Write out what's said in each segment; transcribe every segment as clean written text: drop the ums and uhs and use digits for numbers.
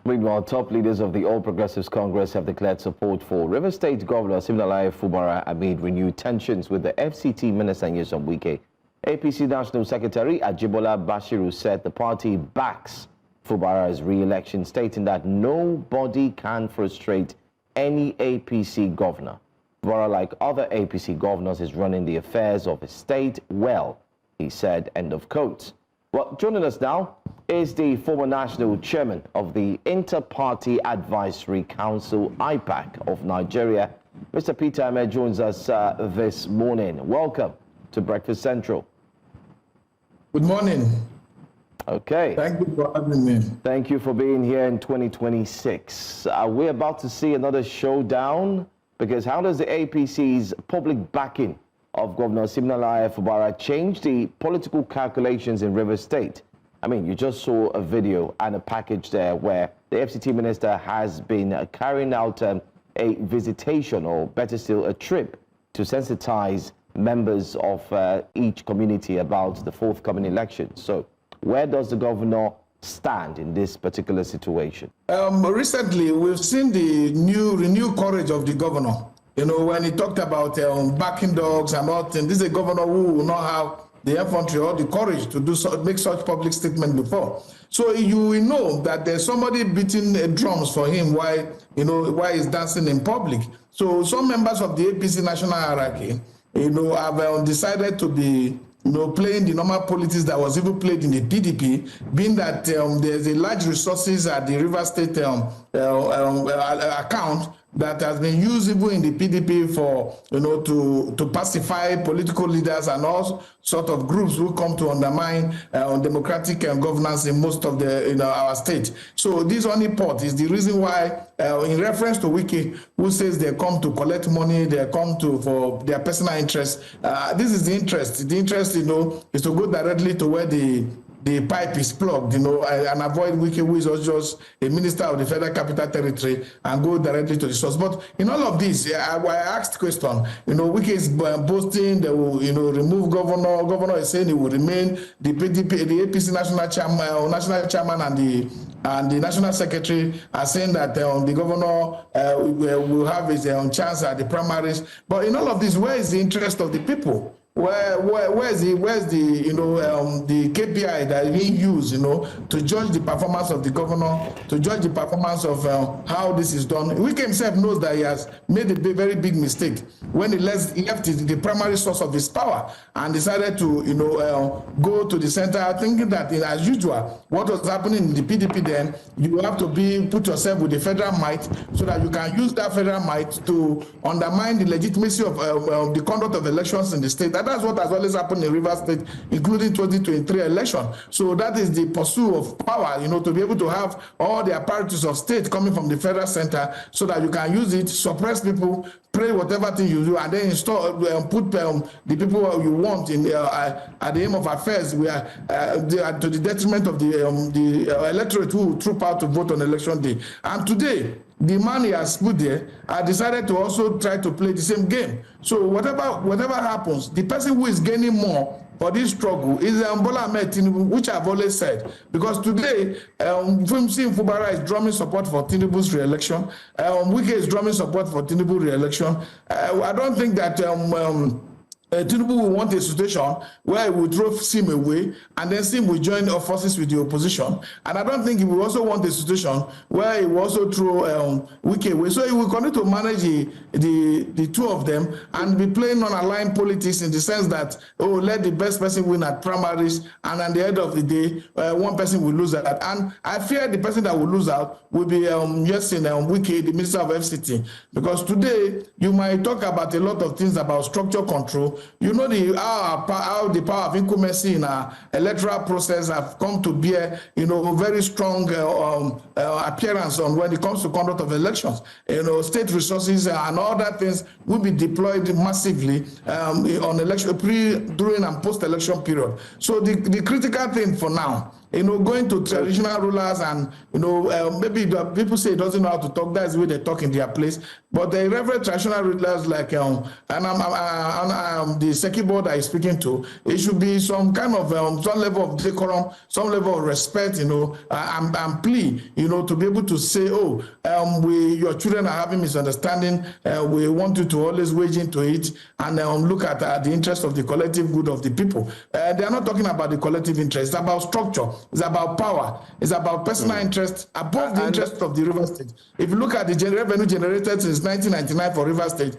Meanwhile, top leaders of the All Progressives Congress have declared support for River State Governor Siminalayi Fubara amid renewed tensions with the FCT Minister Nyesom Wike. APC National Secretary Ajibola Bashiru said the party backs Fubara's re-election, stating that nobody can frustrate any APC governor. Fubara, like other APC governors, is running the affairs of his state well, he said, end of quote. Well, joining us now is the former national chairman of the Inter-Party Advisory Council, IPAC, of Nigeria. Mr. Peter Ameh joins us this morning. Welcome to Breakfast Central. Good morning. Okay. Thank you for having me. Thank you for being here in 2026. Are we about to see another showdown? Because how does the APC's public backing of Governor Siminalayi Fubara change the political calculations in River State? I mean, you just saw a video and a package there where the FCT minister has been carrying out a visitation, or better still, a trip to sensitize members of each community about the forthcoming election. So where does the governor stand in this particular situation? Recently, we've seen the renewed courage of the governor. You know, when he talked about backing dogs and all things, this is a governor who will not have the infantry or the courage to make such public statement before. So you will know that there's somebody beating drums for him while he's dancing in public. So some members of the APC national hierarchy, have decided to be playing the normal politics that was even played in the PDP, being that there's a large resources at the River State account that has been used even in the PDP for, to pacify political leaders and all sort of groups who come to undermine democratic governance in most of our state. So this only part is the reason why, in reference to Wike, who says they come to collect money, they come for their personal interest. This is the interest. The interest, is to go directly to where the pipe is plugged, and avoid Wike, who is also just a minister of the Federal Capital Territory, and go directly to the source. But in all of this, I asked the question, Wike is boasting they will, remove governor. Governor is saying he will remain. The PDP, the APC national chairman and the national secretary are saying that the governor will have his chance at the primaries. But in all of this, where is the interest of the people? Where's the KPI that we use, to judge the performance of the governor, to judge the performance of how this is done? Wike himself knows that he has made a very big mistake when he left the primary source of his power and decided to, go to the center, thinking that, as usual, what was happening in the PDP then, you have to put yourself with the federal might so that you can use that federal might to undermine the legitimacy of the conduct of elections in the state. That's what has always happened in River State, including 2023 election. So that is the pursuit of power, to be able to have all the apparatus of state coming from the federal center so that you can use it, suppress people, pray whatever thing you do, and then install, put the people you want in at the aim of affairs, where to the detriment of the electorate who troop out to vote on election day. And today, the man he has put there decided to also try to play the same game. So whatever happens, the person who is gaining more for this struggle is Bola Ahmed Tinubu, which I've always said. Because today, Fubara is drumming support for Tinubu's re-election. Wike is drumming support for Tinubu's re-election. I don't think that Tinubu will want a situation where he will throw Sim away and then Sim will join forces with the opposition. And I don't think he will also want a situation where he will also throw Wike away. So he will continue to manage the two of them and be playing non-aligned politics in the sense that, let the best person win at primaries, and at the end of the day, one person will lose out. And I fear the person that will lose out will be Wike, the Minister of FCT. Because today, you might talk about a lot of things about structure control. You know how the power of incumbency in our electoral process have come to bear, very strong appearance on when it comes to conduct of elections. State resources and other things will be deployed massively on election during and post-election period. So the critical thing for now going to traditional rulers and, maybe people say he doesn't know how to talk. That's the way they talk in their place. But the reverend traditional rulers like, the Seki board I is speaking to, it should be some kind of, some level of decorum, some level of respect, and plea, to be able to say, your children are having misunderstanding. We want you to always wage into it and look at the interest of the collective good of the people. They are not talking about the collective interest. It's about structure. It's about power. It's about personal interest above the interest of the River State. If you look at the revenue generated since 1999 for River State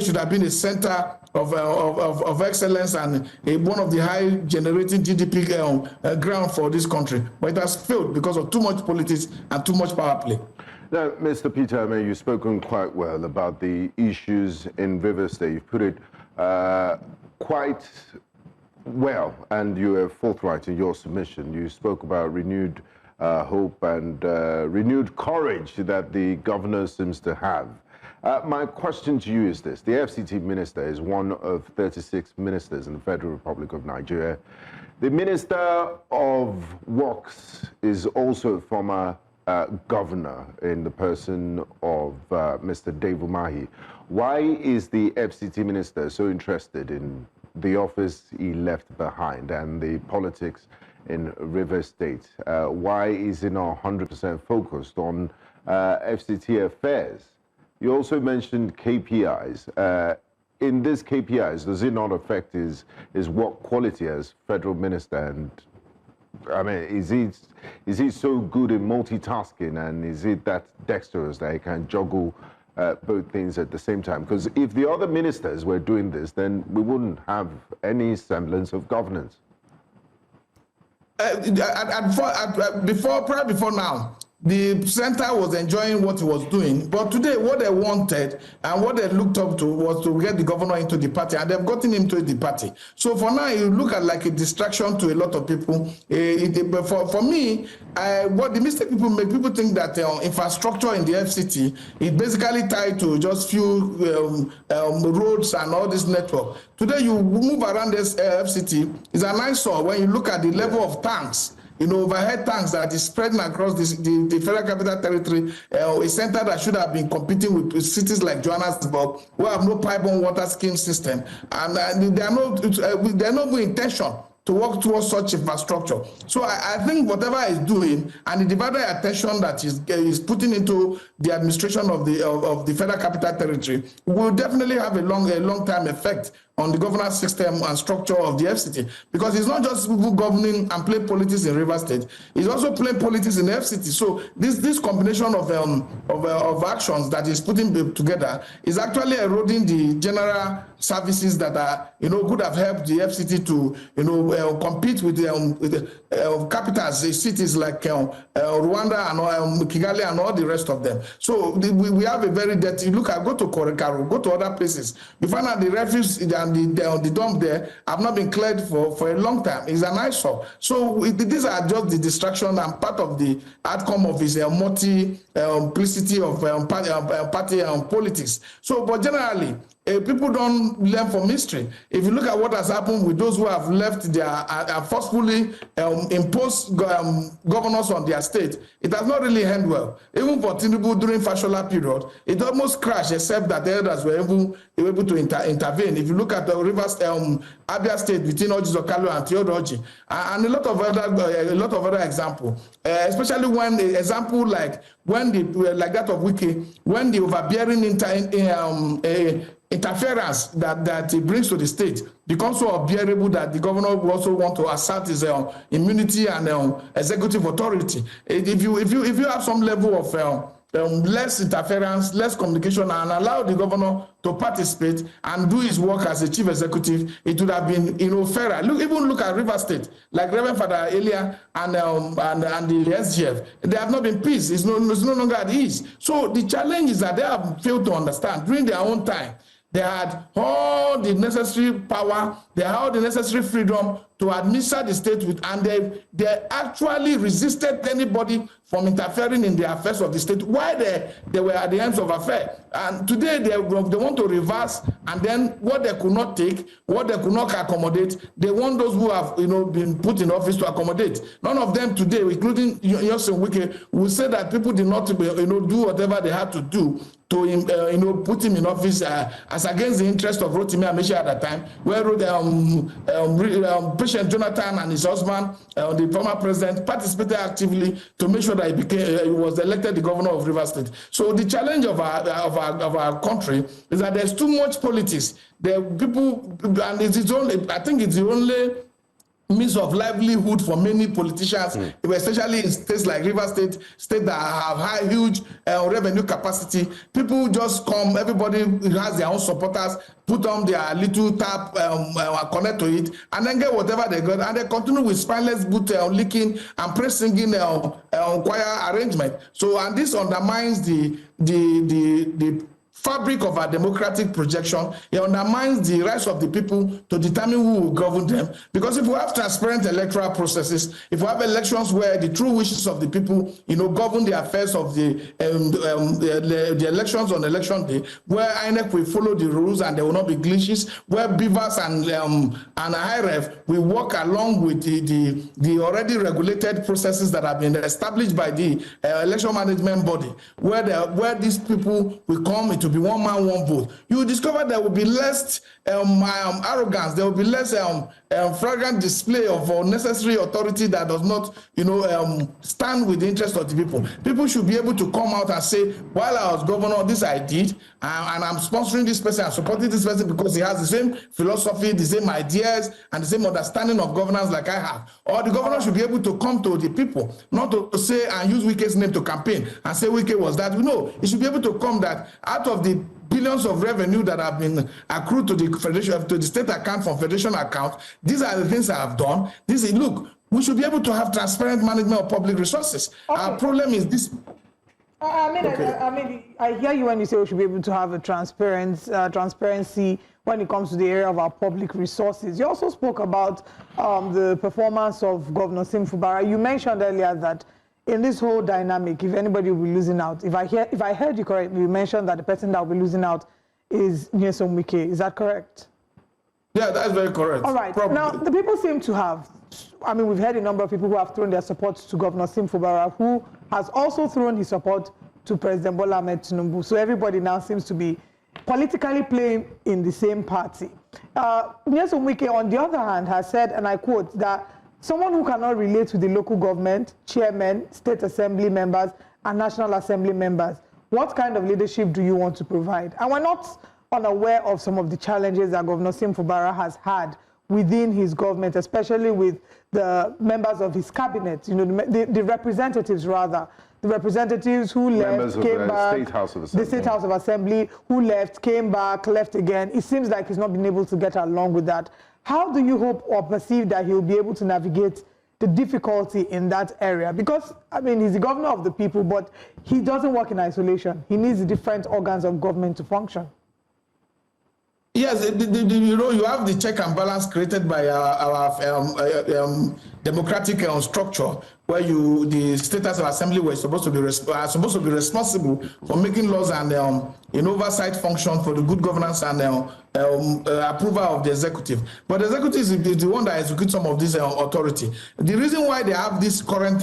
should have been a center of excellence and one of the high generating GDP ground for this country. But it has failed because of too much politics and too much power play. Now, Mr. Peter Ameh, you've spoken quite well about the issues in River State. You've put it quite well, and you were forthright in your submission. You spoke about renewed hope and renewed courage that the governor seems to have. My question to you is this. The FCT minister is one of 36 ministers in the Federal Republic of Nigeria. The Minister of Works is also a former governor in the person of Mr. Dave Umahi. Why is the FCT minister so interested in the office he left behind and the politics in River State? Why is he not 100% focused on FCT affairs? You also mentioned KPIs. In these KPIs, does it not affect his work quality as federal minister? And I mean, is he so good in multitasking, and is it that dexterous that he can juggle both things at the same time? Because if the other ministers were doing this, then we wouldn't have any semblance of governance. Before now, the center was enjoying what he was doing, but today what they wanted and what they looked up to was to get the governor into the party, and they've gotten him to the party. So for now, you look at like a distraction to a lot of people. For me, what the mistake people make, people think that infrastructure in the FCT is basically tied to just few roads and all this network. Today, you move around this FCT, it's an eyesore when you look at the level of tanks, overhead tanks that is spreading across the Federal Capital Territory, a center that should have been competing with cities like Johannesburg, who have no pipe-borne water scheme system, and there are no intention to work towards such infrastructure. So I think whatever he's doing and the divided attention that is putting into the administration of the Federal Capital Territory will definitely have a long-term effect on the governance system and structure of the FCT, because it's not just people governing and play politics in River State, it's also playing politics in the FCT. So this combination of actions that is putting together is actually eroding the general services that are could have helped the FCT to compete with the capitals, cities like Rwanda and Kigali and all the rest of them. So we have a very dirty look. Go to Okrika, go to other places, you find out the refuse and the dump there have not been cleared for a long time. It's an eyesore. So these are just the distraction and part of the outcome of his multiplicity of party politics. So, but generally, people don't learn from history. If you look at what has happened with those who have left their forcefully imposed governors on their state, it has not really ended well. Even for Tinubu during Fashola period, it almost crashed, except that the elders were able to intervene. If you look at the Rivers, Abia State between Oji Zokalo and Theodoji, and a lot of other examples, especially when the example like that of Wike, when the overbearing interference that it brings to the state becomes so unbearable that the governor will also want to assert his immunity and executive authority. If you have some level of less interference, less communication, and allow the governor to participate and do his work as a chief executive, it would have been fairer. Look at River State, like Reverend Father Elia and the SGF. There have not been peace. It's no longer at ease. So the challenge is that they have failed to understand during their own time. They had all the necessary power, they had all the necessary freedom to administer the state with, and they actually resisted anybody from interfering in the affairs of the state while they were at the ends of affair. And today they want to reverse, and then what they could not take, what they could not accommodate, they want those who have been put in office to accommodate. None of them today, including Nyesom Wike, will say that people did not do whatever they had to do to put him in office as against the interest of Rotimi Amechi at that time, where President Jonathan and his husband, the former president, participated actively to make sure that he was elected the governor of Rivers State. So the challenge of our country is that there's too much politics. The people, and it's only, I think it's the only means of livelihood for many politicians, especially in states like Rivers State that have huge revenue capacity. People just come, everybody has their own supporters, put on their little tap, connect to it, and then get whatever they got, and they continue with spineless boot licking and praise singing choir arrangement. So, and this undermines the fabric of our democratic projection. It undermines the rights of the people to determine who will govern them. Because if we have transparent electoral processes, if we have elections where the true wishes of the people, govern the affairs of the elections on election day, where INEC will follow the rules and there will not be glitches, where Beavers and IREF will work along with the already regulated processes that have been established by the election management body, where these people will come into be one man, one vote. You will discover there will be less arrogance, there will be less flagrant display of unnecessary authority that does not, stand with the interest of the people. People should be able to come out and say, while I was governor, this I did, and I'm sponsoring this person, I'm supporting this person because he has the same philosophy, the same ideas, and the same understanding of governance like I have. Or the governor should be able to come to the people, not to say and use Wike's name to campaign and say Wike was that. No, he should be able to come that out of the billions of revenue that have been accrued to the federation, to the state account from federation account, these are the things I have done. This is, look, we should be able to have transparent management of public resources. Okay. Our problem is this. I hear you when you say we should be able to have a transparency when it comes to the area of our public resources. You also spoke about the performance of Governor Siminalayi Fubara. You mentioned earlier that in this whole dynamic, if anybody will be losing out, if I heard you correctly, you mentioned that the person that will be losing out is Nyesom Wike. Is that correct? Yeah, that's very correct. All right. Probably. Now, the people seem to have, we've heard a number of people who have thrown their support to Governor Siminalayi Fubara, who has also thrown his support to President Bola Ahmed Tinubu. So everybody now seems to be politically playing in the same party. Nyesom Wike, on the other hand, has said, and I quote, that someone who cannot relate to the local government, chairmen, state assembly members, and national assembly members, what kind of leadership do you want to provide? And we're not unaware of some of the challenges that Governor Siminalayi Fubara has had within his government, especially with the members of his cabinet, the representatives rather, the representatives who left, came back, the State House of Assembly, who left, came back, left again. It seems like he's not been able to get along with that. How do you hope or perceive that he'll be able to navigate the difficulty in that area? Because, he's the governor of the people, but he doesn't work in isolation. He needs the different organs of government to function. Yes, you have the check and balance created by our democratic structure, where the State House of Assembly were supposed to be responsible for making laws and an oversight function for the good governance and approval of the executive. But the executive is the one that executes some of this authority. The reason why they have this current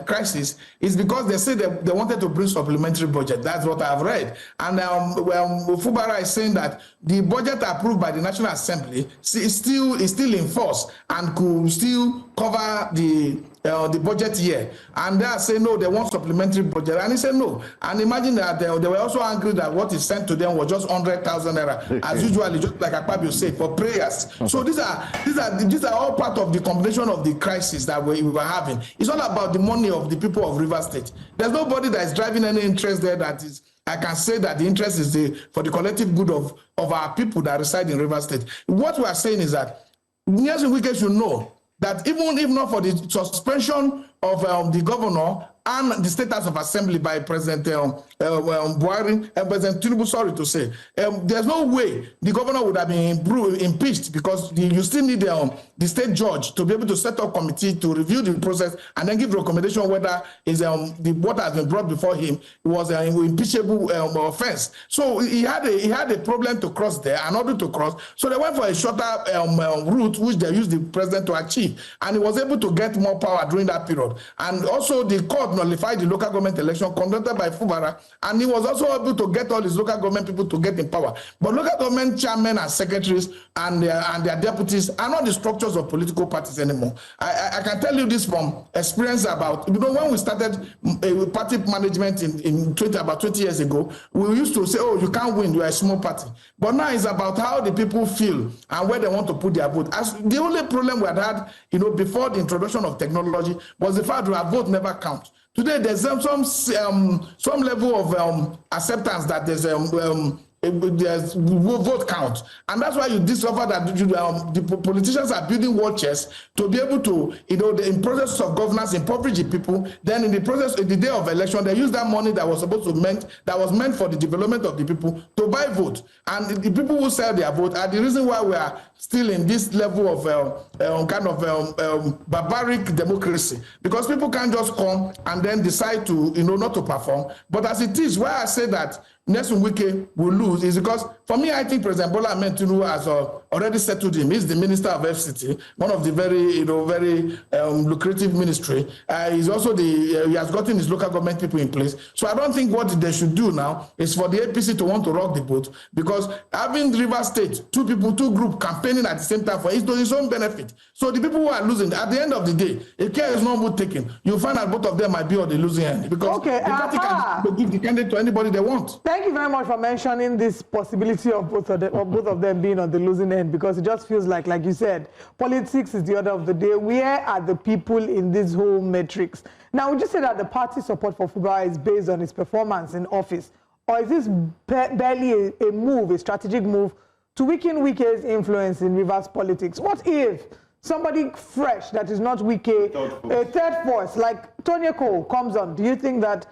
crisis is because they say they wanted to bring supplementary budget. That's what I've read. And Fubara is saying that the budget approved by the National Assembly is still in force and could still cover the budget year. And they are saying, no, they want supplementary budget. And he said, no. And imagine that they were also angry that what is sent to them was just 100,000 naira, as usually, just like Akpabio said, for prayers. So these are all part of the combination of the crisis that we were having. It's all about the money of the people of Rivers State. There's nobody that is driving any interest there that is, I can say that the interest is for the collective good of our people that reside in Rivers State. What we are saying is that Nyesom Wike should know that even if not for the suspension of the governor and the State House of Assembly by President Buhari and President Tinubu, sorry to say, there's no way the governor would have been impeached, because you still need the state judge to be able to set up committee to review the process and then give recommendation whether is what has been brought before him was an impeachable offense. So he had a problem to cross there, an order to cross. So they went for a shorter route, which they used the president to achieve, and he was able to get more power during that period. And also the court nullified the local government election conducted by Fubara, and he was also able to get all his local government people to get in power. But local government chairmen and secretaries and their deputies are not the structures of political parties anymore. I can tell you this from experience about, when we started party management about 20 years ago, we used to say, oh, you can't win, you are a small party. But now it's about how the people feel and where they want to put their vote. As the only problem we had, before the introduction of technology was the fact that our vote never counts. Today, there's some level of acceptance that there's vote count, and that's why you discover that the politicians are building war chests to be able to, in process of governance, impoverish the people. Then in the process, in the day of election, they use that money that was meant for the development of the people to buy vote, and the people who sell their vote are the reason why we are still in this level of barbaric democracy, because people can't just come and then decide to not to perform. But as it is, why I say that Nyesom Wike will lose is because, for me, I think President Bola Ahmed Tinubu has already settled him. He's the minister of FCT, one of the very lucrative ministry. He's also he has gotten his local government people in place. So I don't think what they should do now is for the APC to want to rock the boat, because having Rivers State, two groups campaigning at the same time for his own benefit. So the people who are losing, at the end of the day, if care is not taken, you'll find that both of them might be on the losing end, because the party can give the candidate to anybody they want. Thank you very much for mentioning this possibility of both of them being on the losing end, because it just feels like you said, politics is the order of the day. Where are the people in this whole matrix? Now, would you say that the party support for Fubara is based on his performance in office, or is this barely a move, a strategic move to weaken Wike's influence in Rivers politics? What if somebody fresh that is not Wike, a third force like Tony Cole comes on? Do you think that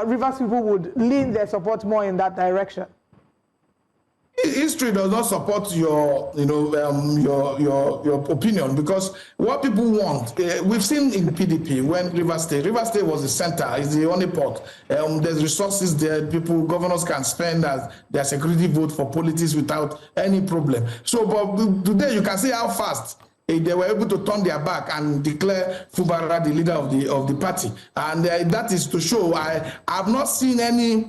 Rivers people would lean their support more in that direction? History does not support your opinion, because what people want, we've seen in PDP when Rivers State was the center, is the only port. There's resources there, governors can spend as their security vote for politics without any problem. So, but today you can see how fast they were able to turn their back and declare Fubara the leader of the party, and that is to show I have not seen any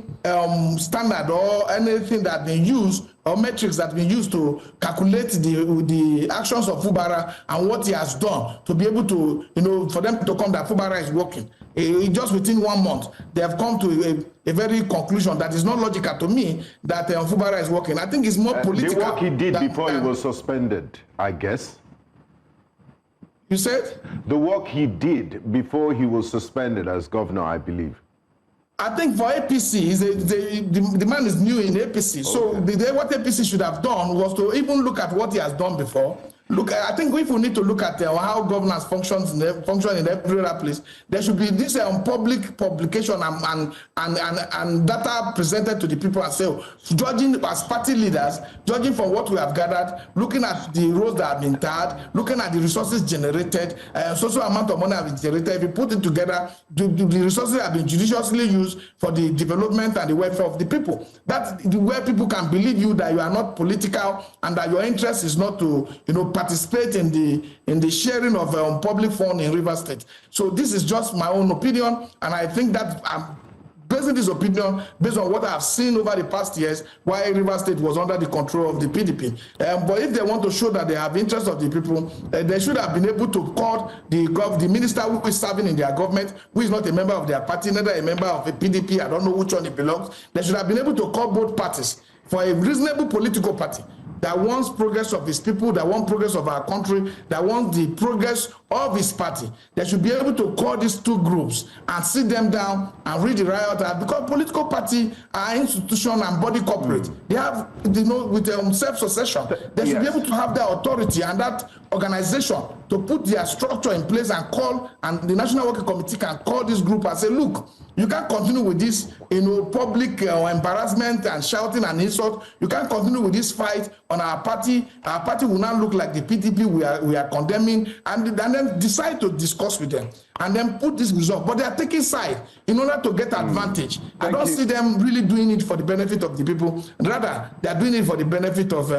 standard or anything that been used or metrics that been used to calculate the actions of Fubara and what he has done to be able to for them to come that Fubara is working. Just within 1 month, they have come to a very conclusion that is not logical to me that Fubara is working. I think it's more political. The work he did before he was suspended, I guess. You said? The work he did before he was suspended as governor, I believe. I think for APC, the man is new in APC. Okay. So what APC should have done was to even look at what he has done before. Look, I think if we need to look at how governance function in every other place, there should be this public publication and data presented to the people and say, judging as party leaders, judging from what we have gathered, looking at the roads that have been tarred, looking at the resources generated, social amount of money have been generated. If you put it together, the resources have been judiciously used for the development and the welfare of the people. That's where people can believe you that you are not political and that your interest is not to participate in the sharing of public fund in Rivers State. So this is just my own opinion, and I think that I'm basing this opinion based on what I've seen over the past years, why Rivers State was under the control of the PDP. But if they want to show that they have interest of the people, they should have been able to call the minister who is serving in their government, who is not a member of their party, neither a member of a PDP, I don't know which one it belongs. They should have been able to call both parties for a reasonable political party that wants progress of his people, that wants progress of our country, that wants the progress of his party. They should be able to call these two groups and sit them down and read the riot act, because political parties are institution and body corporate. They have, with self-succession, they should be able to have that authority and that organization to put their structure in place and call, and the National Working Committee can call this group and say, look, you can't continue with this, public embarrassment and shouting and insult. You can't continue with this fight on our party. Our party will not look like the PDP we are condemning, and then decide to discuss with them and then put this result. But they are taking side in order to get advantage. I don't see them really doing it for the benefit of the people. Rather, they are doing it for the benefit of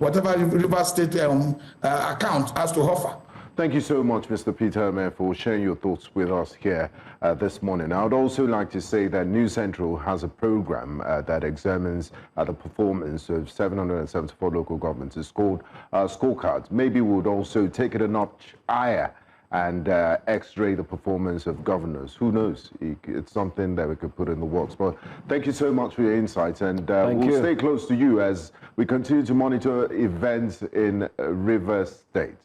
whatever River State account has to offer. Thank you so much, Mr. Peter Ameh, for sharing your thoughts with us here this morning. I would also like to say that News Central has a program that examines the performance of 774 local governments. It's called Scorecards. Maybe we would also take it a notch higher and x-ray the performance of governors. Who knows? It's something that we could put in the works. But thank you so much for your insights, and we'll stay close to you as we continue to monitor events in River State.